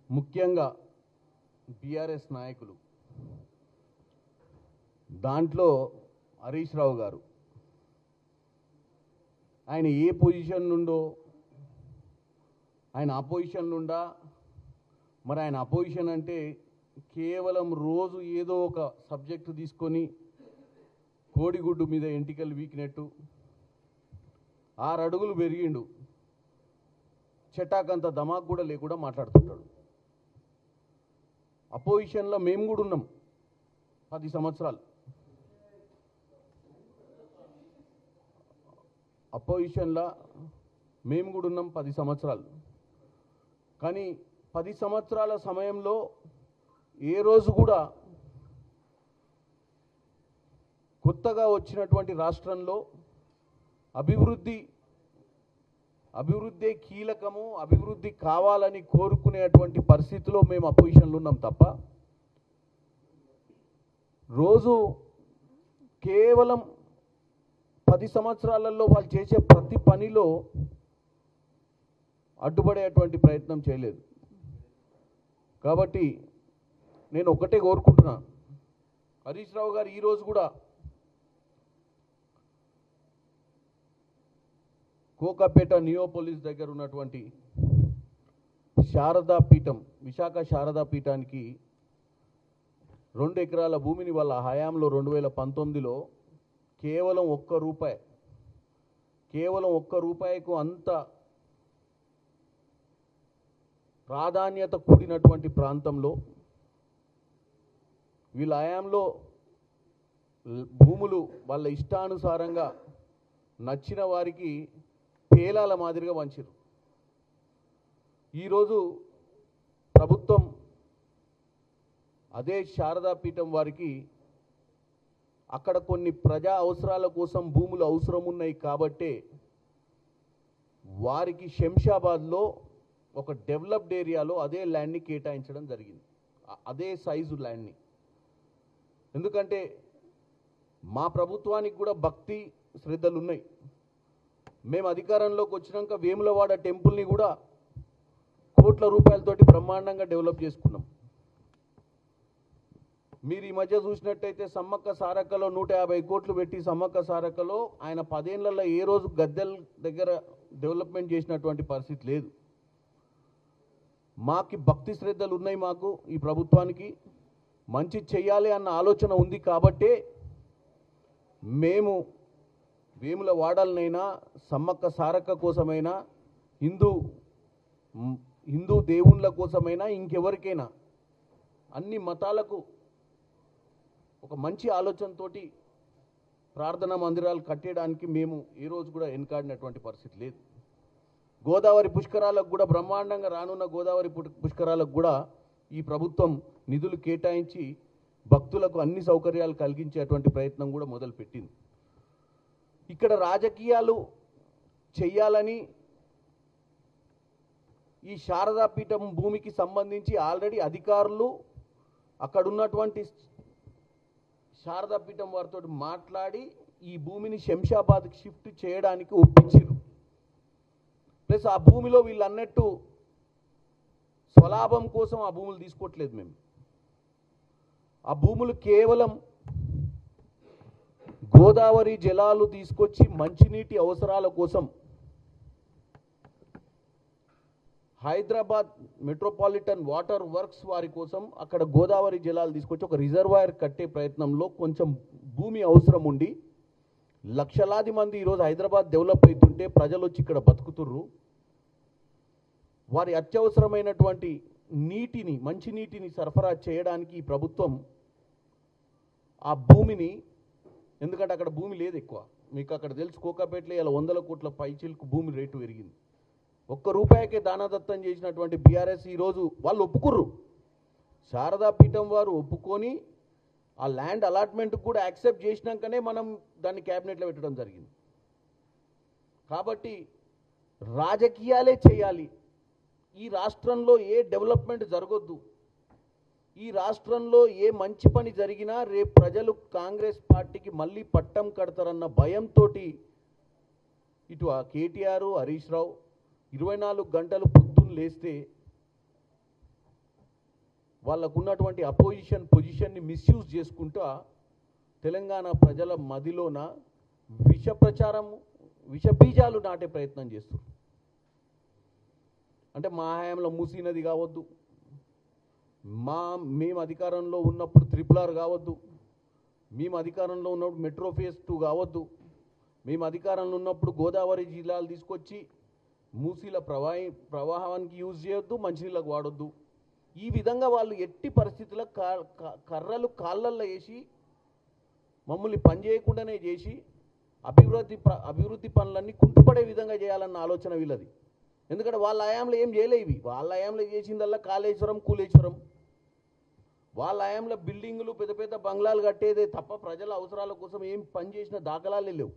ముఖ్యంగా బీఆర్ఎస్ నాయకులు, దాంట్లో హరీష్ రావు గారు ఆయన ఏ పొజిషన్ నుండో, ఆయన అపోజిషన్ నుండా, మరి ఆయన అపోజిషన్ అంటే కేవలం రోజు ఏదో ఒక సబ్జెక్టు తీసుకొని కోడిగుడ్డు మీద ఎంటికలు వీకినట్టు 6 అడుగులు పెరిగిండు, చెటాకంత దమాక్ కూడా లేకుండా మాట్లాడుతుంటాడు. అపోజిషన్లో మేము కూడా ఉన్నాం 10 సంవత్సరాలు. అపోజిషన్లో మేము కూడా ఉన్నాం 10 సంవత్సరాలు. కానీ 10 సంవత్సరాల సమయంలో ఏ రోజు కూడా కొత్తగా వచ్చినటువంటి రాష్ట్రంలో అభివృద్ధి కీలకము, అభివృద్ధి కావాలని కోరుకునేటువంటి పరిస్థితిలో మేము అపోజిషన్లో ఉన్నాం తప్ప రోజు కేవలం 10 సంవత్సరాలలో వాళ్ళు చేసే ప్రతి పనిలో అడ్డుపడేటువంటి ప్రయత్నం చేయలేదు. కాబట్టి నేను ఒకటే కోరుకుంటున్నా, హరీష్ రావు గారు ఈరోజు కూడా కోకాపేట నియోపోలిస్ దగ్గర ఉన్నటువంటి శారదా పీఠం, విశాఖ శారదా పీఠానికి 2 ఎకరాల భూమిని వాళ్ళ హయాంలో 2019లో కేవలం ఒక్క రూపాయికు అంత ప్రాధాన్యత కూడినటువంటి ప్రాంతంలో వీళ్ళ హయాంలో భూములు వాళ్ళ ఇష్టానుసారంగా నచ్చిన వారికి పేలాల మాదిరిగా వంచారు. ఈరోజు ప్రభుత్వం అదే శారదా పీఠం వారికి అక్కడ కొన్ని ప్రజా అవసరాల కోసం భూములు అవసరం ఉన్నాయి కాబట్టే వారికి శంషాబాద్లో ఒక డెవలప్డ్ ఏరియాలో అదే ల్యాండ్ని కేటాయించడం జరిగింది, అదే సైజు ల్యాండ్ని. ఎందుకంటే మా ప్రభుత్వానికి కూడా భక్తి శ్రద్ధలు ఉన్నాయి. మేము అధికారంలోకి వచ్చినాక వేములవాడ టెంపుల్ని కూడా కోట్ల రూపాయలతోటి బ్రహ్మాండంగా డెవలప్ చేసుకున్నాం. మీరు ఈ మధ్య చూసినట్టయితే సమ్మక్క సారక్కలో 150 కోట్లు పెట్టి సమ్మక్క సారక్కలో ఆయన 10 ఏళ్లలో ఏ రోజు గద్దెల దగ్గర డెవలప్మెంట్ చేసినటువంటి పరిస్థితి లేదు. మాకి భక్తి శ్రద్ధలు ఉన్నాయి, మాకు ఈ ప్రభుత్వానికి మంచి చెయ్యాలి అన్న ఆలోచన ఉంది కాబట్టే మేము వేముల వాడలనైనా సమ్మక్క సారక్క కోసమైనా హిందూ దేవుళ్ళ కోసమైనా ఇంకెవరికైనా అన్ని మతాలకు ఒక మంచి ఆలోచనతోటి ప్రార్థనా మందిరాలు కట్టేయడానికి మేము ఏ రోజు కూడా వెనకాడినటువంటి పరిస్థితి లేదు. గోదావరి పుష్కరాలకు కూడా బ్రహ్మాండంగా రానున్న గోదావరి పుష్కరాలకు కూడా ఈ ప్రభుత్వం నిధులు కేటాయించి భక్తులకు అన్ని సౌకర్యాలు కలిగించేటువంటి ప్రయత్నం కూడా మొదలుపెట్టింది. ఇక్కడ రాజకీయాలు చెయ్యాలని ఈ శారదా పీఠం భూమికి సంబంధించి ఆల్రెడీ అధికారులు అక్కడ ఉన్నటువంటి శారదా పీఠం వారితో మాట్లాడి ఈ భూమిని శంషాబాద్కి షిఫ్ట్ చేయడానికి ఒప్పించారు. ప్లస్ ఆ భూమిలో వీళ్ళు అన్నట్టు స్వలాభం కోసం ఆ భూములు తీసుకోవట్లేదు. మేము ఆ భూములు కేవలం గోదావరి జలాలు తీసుకొచ్చి మంచినీటి అవసరాల కోసం హైదరాబాద్ మెట్రోపాలిటన్ వాటర్ వర్క్స్ వారి కోసం అక్కడ గోదావరి జలాలు తీసుకొచ్చి ఒక రిజర్వాయర్ కట్టే ప్రయత్నంలో కొంచెం భూమి అవసరం ఉండి లక్షలాది మంది ఈరోజు హైదరాబాద్ డెవలప్ అవుతుంటే ప్రజలు వచ్చి ఇక్కడ బతుకుతుర్రు. వారి అత్యవసరమైనటువంటి నీటిని, మంచినీటిని సరఫరా చేయడానికి ఈ ప్రభుత్వం ఆ భూమిని, ఎందుకంటే అక్కడ భూమి లేదు ఎక్కువ, మీకు అక్కడ తెలుసు కోకాపేటలో ఇలా 100 కోట్ల పైచిలకు భూమి రేటు పెరిగింది. ₹1 దానదత్తం చేసినటువంటి బీఆర్ఎస్ ఈరోజు వాళ్ళు ఒప్పుకుర్రు, శారదా పీఠం వారు ఒప్పుకొని ఆ ల్యాండ్ అలాట్మెంట్ కూడా యాక్సెప్ట్ చేసినాకనే మనం దాన్ని క్యాబినెట్లో పెట్టడం జరిగింది. కాబట్టి రాజకీయాలే చేయాలి. ఈ రాష్ట్రంలో ఏ డెవలప్మెంట్ జరగొద్దు, ఈ రాష్ట్రంలో ఏ మంచి పని జరిగినా రేపు ప్రజలు కాంగ్రెస్ పార్టీకి మళ్ళీ పట్టం కడతారన్న భయంతో ఇటు ఆ కేటీఆర్, హరీష్ రావు 24 గంటలు పొద్దున్న లేస్తే వాళ్ళకు ఉన్నటువంటి పొజిషన్ని మిస్యూజ్ చేసుకుంటా తెలంగాణ ప్రజల మదిలోన విష బీజాలు నాటే ప్రయత్నం చేస్తారు. అంటే మా హయాంలో మూసీ నది కావద్దు, మేము అధికారంలో ఉన్నప్పుడు RRR కావద్దు, మేము అధికారంలో ఉన్నప్పుడు మెట్రో ఫేజ్ 2 కావద్దు, మేము అధికారంలో ఉన్నప్పుడు గోదావరి జిల్లాలు తీసుకొచ్చి మూసీల ప్రవాహానికి యూజ్ చేయొద్దు, మంచినీళ్ళకు వాడొద్దు. ఈ విధంగా వాళ్ళు ఎట్టి పరిస్థితుల్లో కర్రలు కాళ్ళల్లో వేసి మమ్మల్ని పని చేయకుండానే చేసి అభివృద్ధి పనులన్నీ కుంటుపడే విధంగా చేయాలన్న ఆలోచన వీళ్ళది. ఎందుకంటే వాళ్ళ హయాంలో ఏం చేయలే ఇవి. వాళ్ళ హయాంలో చేసిందల్లా కాళేశ్వరం, కూలేశ్వరం. వాళ్ళ హయాంలో బిల్డింగులు, పెద్ద పెద్ద బంగ్లాలు కట్టేదే తప్ప ప్రజల అవసరాల కోసం ఏం పని చేసిన దాఖలాలే లేవు.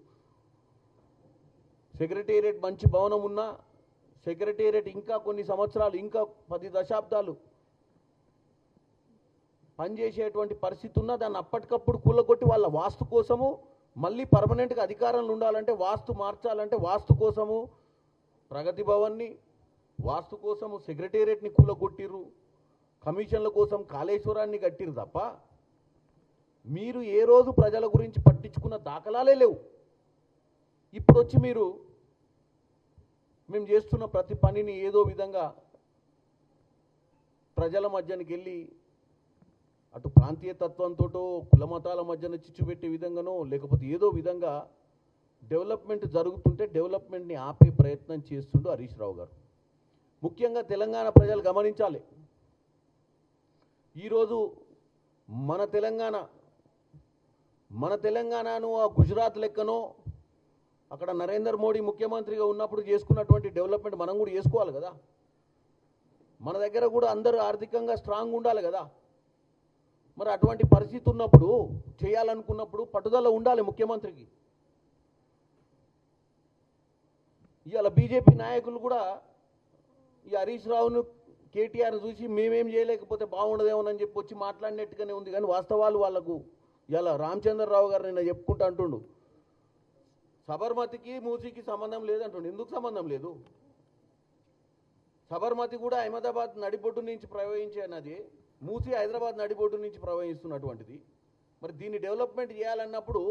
సెక్రటేరియట్ మంచి భవనం ఉన్నా సెక్రటేరియట్ ఇంకా కొన్ని సంవత్సరాలు, ఇంకా 10 దశాబ్దాలు పనిచేసేటువంటి పరిస్థితి ఉన్నా దాన్ని అప్పటికప్పుడు కూలగొట్టి వాళ్ళ వాస్తు కోసము మళ్ళీ పర్మనెంట్గా అధికారంలో ఉండాలంటే, వాస్తు మార్చాలంటే వాస్తు కోసము ప్రగతి భవన్ని, వాస్తు కోసము సెక్రటేరియట్ని కూలగొట్టిర్రు, కమిషన్ల కోసం కాళేశ్వరాన్ని కట్టిరు తప్ప మీరు ఏ రోజు ప్రజల గురించి పట్టించుకున్న దాఖలాలే లేవు. ఇప్పుడు వచ్చి మీరు మేము చేస్తున్న ప్రతి పనిని ఏదో విధంగా ప్రజల మధ్యనికి వెళ్ళి అటు ప్రాంతీయ తత్వంతోటో కులమతాల మధ్యన చిచ్చు పెట్టే విధంగానో లేకపోతే ఏదో విధంగా డెవలప్మెంట్ జరుగుతుంటే డెవలప్మెంట్ని ఆపే ప్రయత్నం చేస్తుండు హరీష్ రావు గారు. ముఖ్యంగా తెలంగాణ ప్రజలు గమనించాలి. ఈరోజు మన తెలంగాణను ఆ గుజరాత్ లెక్కనో అక్కడ నరేంద్ర మోడీ ముఖ్యమంత్రిగా ఉన్నప్పుడు చేసుకున్నటువంటి డెవలప్మెంట్ మనం కూడా చేసుకోవాలి కదా. మన దగ్గర కూడా అందరూ ఆర్థికంగా స్ట్రాంగ్ ఉండాలి కదా. మరి అటువంటి పరిస్థితి ఉన్నప్పుడు చేయాలనుకున్నప్పుడు పట్టుదల ఉండాలి ముఖ్యమంత్రికి. ఇవాళ బీజేపీ నాయకులు కూడా ఈ హరీష్ రావును, కేటీఆర్ను చూసి మేమేం చేయలేకపోతే బాగుండదేమోనని చెప్పి వచ్చి మాట్లాడినట్టుగానే ఉంది. కానీ వాస్తవాలు వాళ్ళకు ఇలా రామచంద్రరావు గారు నిన్న చెప్పుకుంటూ అంటుండు, సబర్మతికి మూసీకి సంబంధం లేదంటుండు. ఎందుకు సంబంధం లేదు? సబర్మతి కూడా అహ్మదాబాద్ నడిబొడ్డు నుంచి ప్రవహించే నది, మూసీ హైదరాబాద్ నడిబొడ్డు నుంచి ప్రవహిస్తున్నటువంటిది. మరి దీన్ని డెవలప్మెంట్ చేయాలన్నప్పుడు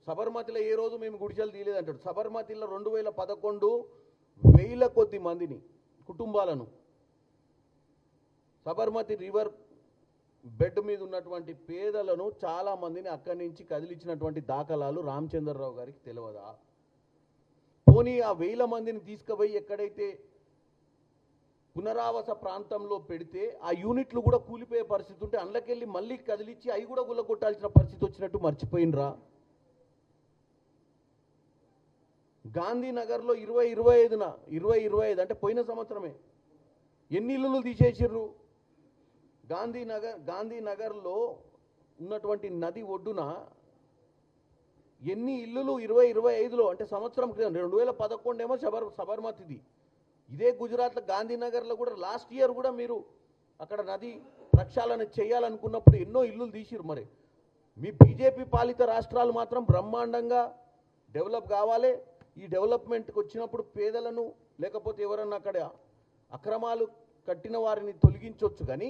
సబర్మతిలో ఏ రోజు మేము గుడిసెలు తీయలేదంటాడు. సబర్మతిలో 2011 వేల కొద్ది మందిని, కుటుంబాలను, సబర్మతి రివర్ బెడ్ మీద ఉన్నటువంటి పేదలను చాలా మందిని అక్కడి నుంచి కదిలించినటువంటి దాఖలాలు రామచంద్రరావు గారికి తెలియదా? పోనీ ఆ 1000 మందిని తీసుకుపోయి ఎక్కడైతే పునరావాస ప్రాంతంలో పెడితే ఆ యూనిట్లు కూడా కూలిపోయే పరిస్థితి ఉంటే అందులోకెళ్ళి మళ్ళీ కదిలించి అవి కూడా గుల్లగొట్టాల్సిన పరిస్థితి వచ్చినట్టు మర్చిపోయినరా? గాంధీనగర్లో 2025 అంటే పోయిన సంవత్సరమే ఎన్ని ఇల్లులు తీసేసిర్రు? గాంధీనగర్లో ఉన్నటువంటి నది ఒడ్డున ఎన్ని ఇల్లులు 2025లో అంటే సంవత్సరం క్రితం 2011 ఏమో సబర్మతిది. ఇదే గుజరాత్లో గాంధీనగర్లో కూడా లాస్ట్ ఇయర్ కూడా మీరు అక్కడ నది ప్రక్షాళన చేయాలనుకున్నప్పుడు ఎన్నో ఇల్లులు తీసిరు. మరి మీ బీజేపీ పాలిత రాష్ట్రాలు మాత్రం బ్రహ్మాండంగా డెవలప్ కావాలి. ఈ డెవలప్మెంట్కి వచ్చినప్పుడు పేదలను లేకపోతే ఎవరన్నా అక్కడ అక్రమాలు కట్టిన వారిని తొలగించవచ్చు, కానీ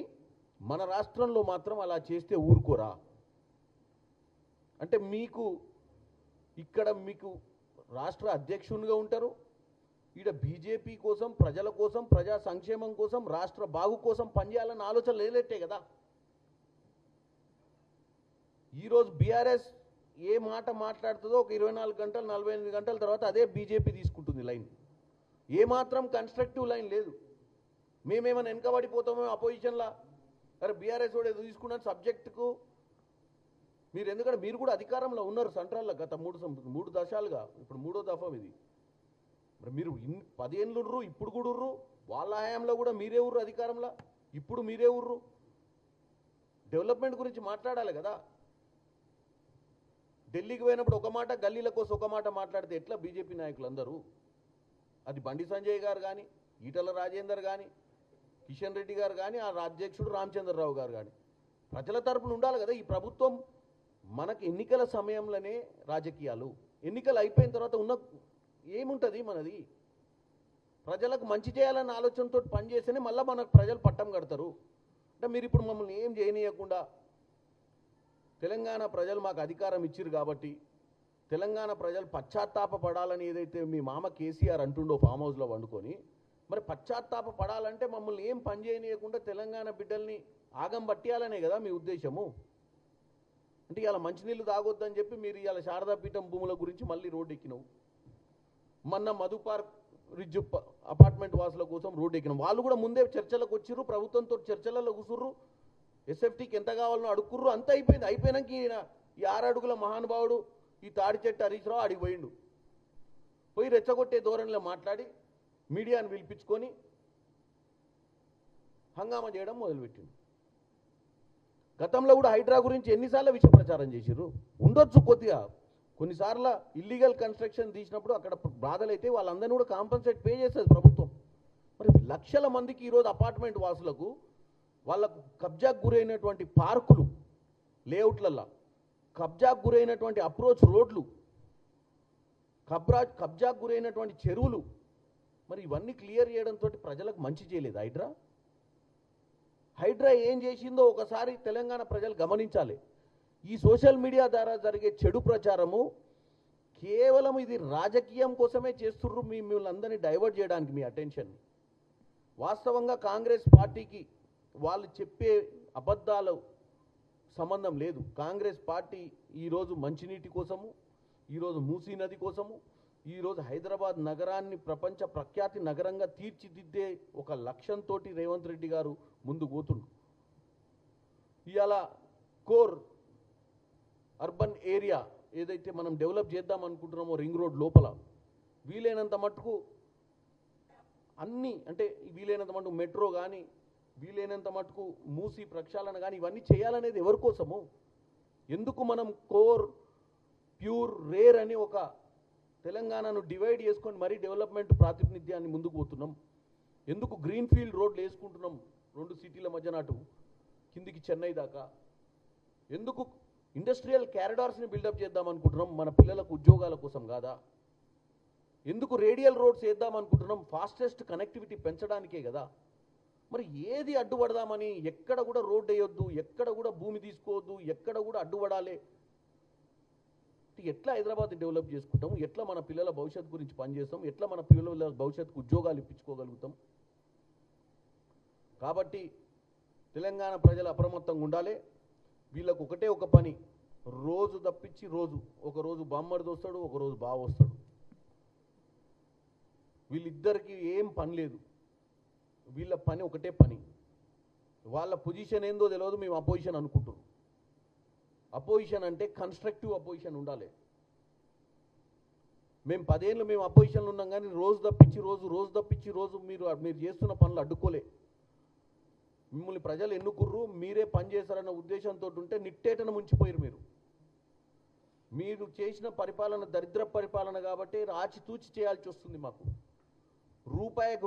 మన రాష్ట్రంలో మాత్రం అలా చేస్తే ఊరుకోరా? అంటే మీకు ఇక్కడ మీకు రాష్ట్ర అధ్యక్షునిగా ఉంటారు, ఈడ బీజేపీ కోసం, ప్రజల కోసం, ప్రజా సంక్షేమం కోసం, రాష్ట్ర బాగు కోసం పనిచేయాలన్న ఆలోచన లేనట్టే కదా. ఈరోజు బీఆర్ఎస్ ఏ మాట మాట్లాడుతుందో ఒక 24 గంటలు 48 గంటల తర్వాత అదే బీజేపీ తీసుకుంటుంది లైన్. ఏమాత్రం కన్స్ట్రక్టివ్ లైన్ లేదు. మేమేమైనా వెనకబడిపోతామో అపోజిషన్లా, అరే బీఆర్ఎస్ కూడా తీసుకున్నాను సబ్జెక్టుకు. మీరు ఎందుకంటే మీరు కూడా అధికారంలో ఉన్నారు సెంట్రల్లో గత 3 దశాలుగా, ఇప్పుడు 3వ దఫా ఇది. మరి మీరు 10 ఏళ్ళు ఉర్రు, ఇప్పుడు కూడా ఉర్రు. వాళ్ళ హయాంలో కూడా మీరే ఉర్రు అధికారంలో, ఇప్పుడు మీరే ఉర్రు. డెవలప్మెంట్ గురించి మాట్లాడాలి కదా. ఢిల్లీకి పోయినప్పుడు ఒక మాట, గల్లీల కోసం ఒక మాట మాట్లాడితే ఎట్లా బీజేపీ నాయకులు అందరూ? అది బండి సంజయ్ గారు కానీ, ఈటల రాజేందర్ కానీ, కిషన్ రెడ్డి గారు కానీ, ఆ అధ్యక్షుడు రామచంద్రరావు గారు కానీ ప్రజల తరపున ఉండాలి కదా. ఈ ప్రభుత్వం మనకి ఎన్నికల సమయంలోనే రాజకీయాలు, ఎన్నికలు అయిపోయిన తర్వాత ఉన్న ఏముంటుంది మనది? ప్రజలకు మంచి చేయాలన్న ఆలోచనతో పనిచేస్తేనే మళ్ళీ మనకు ప్రజలు పట్టం కడతారు. అంటే మీరు ఇప్పుడు మమ్మల్ని ఏం చేయనీయకుండా తెలంగాణ ప్రజలు మాకు అధికారం ఇచ్చిరు కాబట్టి తెలంగాణ ప్రజలు పశ్చాత్తాప పడాలని ఏదైతే మీ మామ కేసీఆర్ అంటుండో ఫామ్ హౌస్లో వండుకొని, మరి పశ్చాత్తాప పడాలంటే మమ్మల్ని ఏం పని చేయనీయకుండా తెలంగాణ బిడ్డల్ని ఆగం పట్టియాలనే కదా మీ ఉద్దేశము. అంటే ఇలా మంచినీళ్ళు తాగొద్దని చెప్పి మీరు ఇవాళ శారదాపీఠం భూముల గురించి మళ్ళీ రోడ్డు ఎక్కినావు. మొన్న మధు పార్క్ రిడ్జ్ అపార్ట్మెంట్ వాసుల కోసం రోడ్డు ఎక్కినాం. వాళ్ళు కూడా ముందే చర్చలకు వచ్చిర్రు, ప్రభుత్వంతో చర్చలలో కూసుర్రు, ఎస్ఎఫ్టీకి ఎంత కావాలనో అడుక్కుర్రు, అంతా అయిపోయింది. అయిపోయినాక ఈయన ఈ 6 అడుగుల మహానుభావుడు ఈ తాడి చెట్టు హరీష్ రావు అడిగి పోయిండు. పోయి రెచ్చగొట్టే ధోరణిలో మాట్లాడి మీడియాను పిలిపించుకొని హంగామా చేయడం మొదలుపెట్టిండు. గతంలో కూడా హైడ్రా గురించి ఎన్నిసార్లు విష ప్రచారం చేసిర్రు. ఉండొచ్చు కొద్దిగా, కొన్నిసార్లు ఇల్లీగల్ కన్స్ట్రక్షన్ తీసినప్పుడు అక్కడ బాధలైతే వాళ్ళందరినీ కూడా కాంపన్సేట్ పే చేస్తుంది ప్రభుత్వం. మరి లక్షల మందికి ఈరోజు అపార్ట్మెంట్ వాసులకు వాళ్ళకు కబ్జాకు గురైనటువంటి పార్కులు లేఅవుట్లల్లో, కబ్జాకు గురైనటువంటి అప్రోచ్ రోడ్లు, కబ్జాకు గురైనటువంటి చెరువులు, మరి ఇవన్నీ క్లియర్ చేయడంతో ప్రజలకు మంచి చేయలేదు హైడ్రా. హైడ్రా ఏం చేసిందో ఒకసారి తెలంగాణ ప్రజలు గమనించాలి. ఈ సోషల్ మీడియా ద్వారా జరిగే చెడు ప్రచారము కేవలం ఇది రాజకీయం కోసమే చేస్తుర్రు, మిమ్మల్ని అందరినీ డైవర్ట్ చేయడానికి మీ అటెన్షన్ని. వాస్తవంగా కాంగ్రెస్ పార్టీకి వాళ్ళు చెప్పే అబద్ధాలు సంబంధం లేదు. కాంగ్రెస్ పార్టీ ఈరోజు మంచినీటి కోసము, ఈరోజు మూసీ నది కోసము, ఈరోజు హైదరాబాద్ నగరాన్ని ప్రపంచ ప్రఖ్యాతి నగరంగా తీర్చిదిద్దే ఒక లక్ష్యంతో రేవంత్ రెడ్డి గారు ముందుకు పోతుండ్రు. ఇవాళ కోర్ అర్బన్ ఏరియా ఏదైతే మనం డెవలప్ చేద్దాం అనుకుంటున్నామో రింగ్ రోడ్ లోపల వీలైనంత మటుకు అన్నీ, అంటే వీలైనంత మటుకు మెట్రో కానీ, వీలైనంత మటుకు మూసి ప్రక్షాళన కానీ, ఇవన్నీ చేయాలనేది ఎవరి కోసము? ఎందుకు మనం కోర్, ప్యూర్, రేర్ అని ఒక తెలంగాణను డివైడ్ చేసుకొని మరీ డెవలప్మెంట్ ప్రాతినిధ్యాన్ని ముందుకు పోతున్నాం? ఎందుకు గ్రీన్ ఫీల్డ్ రోడ్లు వేసుకుంటున్నాం 2 సిటీల మధ్యన అటు కిందికి చెన్నై దాకా? ఎందుకు ఇండస్ట్రియల్ క్యారిడార్స్ని బిల్డప్ చేద్దాం అనుకుంటున్నాం? మన పిల్లలకు ఉద్యోగాల కోసం కాదా? ఎందుకు రేడియల్ రోడ్స్ వేద్దాం అనుకుంటున్నాం? ఫాస్టెస్ట్ కనెక్టివిటీ పెంచడానికే కదా. మరి ఏది అడ్డుపడదామని, ఎక్కడ కూడా రోడ్ వేయొద్దు, ఎక్కడ కూడా భూమి తీసుకోవద్దు, ఎక్కడ కూడా అడ్డుపడాలి, ఎట్లా హైదరాబాద్ డెవలప్ చేసుకుంటాం? ఎట్లా మన పిల్లల భవిష్యత్తు గురించి పనిచేస్తాం? ఎట్లా మన పిల్లల భవిష్యత్తుకు ఉద్యోగాలు ఇప్పించుకోగలుగుతాం? కాబట్టి తెలంగాణ ప్రజలు అప్రమత్తంగా ఉండాలి. వీళ్ళకు ఒకటే ఒక పని, రోజు తప్పించి రోజు, ఒకరోజు బామ్మడిది వస్తాడు, ఒకరోజు బావ వస్తాడు. వీళ్ళిద్దరికి ఏం పని లేదు. వీళ్ళ పని ఒకటే పని. వాళ్ళ పొజిషన్ ఏందో తెలియదు, మేము అపోజిషన్ అనుకుంటున్నాం. అపోజిషన్ అంటే కన్స్ట్రక్టివ్ అపోజిషన్ ఉండాలి. మేము 10 ఏళ్ళు మేము అపోజిషన్లో ఉన్నాం, కానీ రోజు తప్పించి రోజు మీరు చేస్తున్న పనులు అడ్డుకోలే. మిమ్మల్ని ప్రజలు ఎన్నుకుర్రు, మీరే పని చేశారన్న ఉద్దేశంతో ఉంటే నిట్టేటను ముంచిపోయారు. మీరు చేసిన పరిపాలన దరిద్ర పరిపాలన కాబట్టి ఆచితూచి చేయాల్సి వస్తుంది. మాకు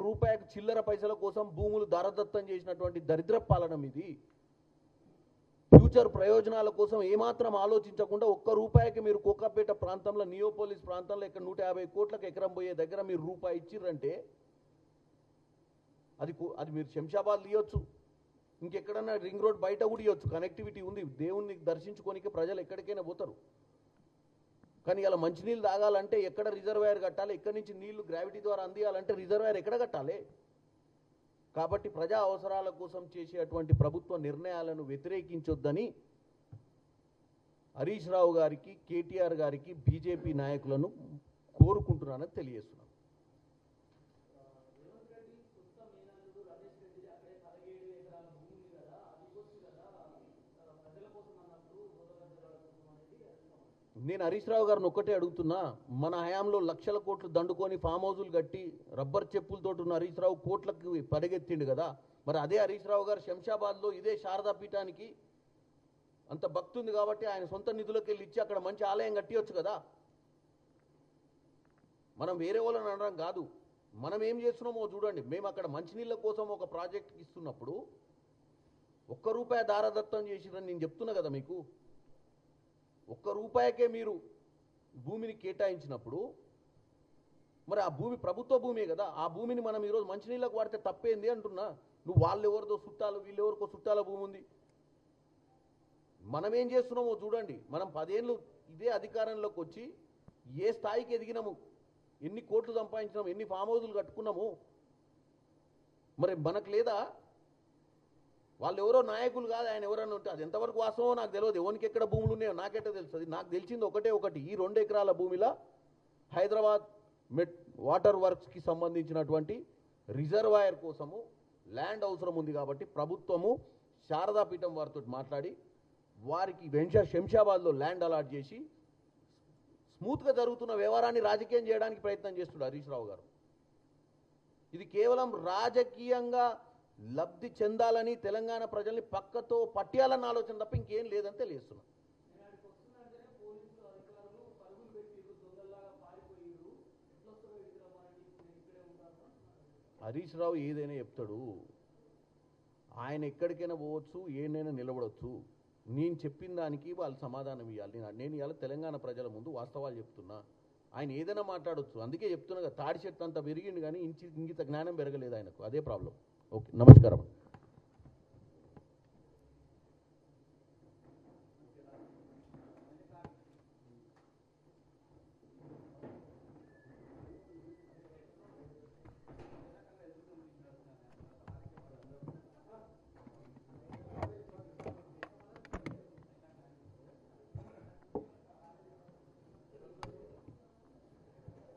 రూపాయికి చిల్లర పైసల కోసం భూములు దారదత్తం చేసినటువంటి దరిద్ర పాలన మీది. ఫ్యూచర్ ప్రయోజనాల కోసం ఏమాత్రం ఆలోచించకుండా ₹1 మీరు కోకాపేట ప్రాంతంలో, నియోపోలిస్ ప్రాంతంలో ఇక్కడ 150 కోట్లకు ఎకరం పోయే దగ్గర మీరు రూపాయి ఇచ్చిర్రంటే అది మీరు శంషాబాద్ ఇవ్వచ్చు, ఇంకెక్కడన్నా రింగ్ రోడ్ బయట కూడా ఇవ్వచ్చు, కనెక్టివిటీ ఉంది. దేవుణ్ణి దర్శించుకోనికి ప్రజలు ఎక్కడికైనా పోతారు. కానీ ఇలా మంచినీళ్ళు తాగాలంటే ఎక్కడ రిజర్వాయర్ కట్టాలి? ఎక్కడి నుంచి నీళ్లు గ్రావిటీ ద్వారా అందియాలంటే రిజర్వాయర్ ఎక్కడ కట్టాలి? కాబట్టి ప్రజా అవసరాల కోసం చేసేటువంటి ప్రభుత్వ నిర్ణయాలను వ్యతిరేకించొద్దని హరీష్ రావు గారికి, కేటీఆర్ గారికి, బీజేపీ నాయకులను కోరుకుంటున్నానని తెలియజేస్తున్నాను. నేను హరీష్ రావు గారిని ఒక్కటే అడుగుతున్నా, మన హయాంలో లక్షల కోట్లు దండుకొని ఫామ్ హౌజులు కట్టి రబ్బర్ చెప్పులతో ఉన్న హరీష్ రావు కోట్లకు పరిగెత్తిండు కదా. మరి అదే హరీష్ రావు గారు శంషాబాద్లో ఇదే శారదా పీఠానికి అంత భక్తి ఉంది కాబట్టి ఆయన సొంత నిధులకు వెళ్ళి ఇచ్చి అక్కడ మంచి ఆలయం కట్టియొచ్చు కదా. మనం వేరే వాళ్ళని అనడం కాదు, మనం ఏం చేస్తున్నామో చూడండి. మేము అక్కడ మంచినీళ్ళ కోసం ఒక ప్రాజెక్ట్ ఇస్తున్నప్పుడు ₹1 దారదత్తం చేసిరని నేను చెప్తున్నా కదా మీకు. ₹1కే మీరు భూమిని కేటాయించినప్పుడు మరి ఆ భూమి ప్రభుత్వ భూమే కదా. ఆ భూమిని మనం ఈరోజు మంచినీళ్ళకు వాడితే తప్పేంది అంటున్నా. నువ్వు వాళ్ళెవరిదో చుట్టాలు వీళ్ళెవరికో చుట్టాల భూమి ఉంది. మనం ఏం చేస్తున్నామో చూడండి. మనం 10 ఏళ్ళు ఇదే అధికారంలోకి వచ్చి ఏ స్థాయికి ఎదిగినాము, ఎన్ని కోట్లు సంపాదించినాము, ఎన్ని ఫామ్ హౌజులు కట్టుకున్నాము. మరి మనకు లేదా? వాళ్ళు ఎవరో నాయకులు కాదు, ఆయన ఎవరన్నా ఉంటే అది ఎంతవరకు వాస్తవమో నాకు తెలియదు. ఎవరికి ఎక్కడ భూములు ఉన్నాయో నాకెట్ట తెలుస్తుంది? నాకు తెలిసింది ఒకటి, ఈ 2 ఎకరాల భూమిలో హైదరాబాద్ వాటర్ వర్క్స్కి సంబంధించినటువంటి రిజర్వాయర్ కోసము ల్యాండ్ అవసరం ఉంది కాబట్టి ప్రభుత్వము శారదాపీఠం వారితో మాట్లాడి వారికి శంషాబాద్లో ల్యాండ్ అలాట్ చేసి స్మూత్గా జరుగుతున్న వ్యవహారాన్ని రాజకీయం చేయడానికి ప్రయత్నం చేస్తున్నాడు హరీష్ రావు గారు. ఇది కేవలం రాజకీయంగా లబ్ధి చెందాలని, తెలంగాణ ప్రజల్ని పక్కతో పట్టేయాలన్న ఆలోచన తప్ప ఇంకేం లేదని తెలియజేస్తున్నా. హరీష్ రావు ఏదైనా చెప్తాడు, ఆయన ఎక్కడికైనా పోవచ్చు, ఏనైనా నిలబడవచ్చు. నేను చెప్పిన దానికి వాళ్ళు సమాధానం ఇవ్వాలి. నేను ఇవాళ తెలంగాణ ప్రజల ముందు వాస్తవాలు చెప్తున్నా. ఆయన ఏదైనా మాట్లాడవచ్చు. అందుకే చెప్తున్నా, తాడి చెట్టు అంతా పెరిగింది కానీ ఇంగిత జ్ఞానం పెరగలేదు ఆయనకు. అదే ప్రాబ్లం. ఓకే, నమస్కారం.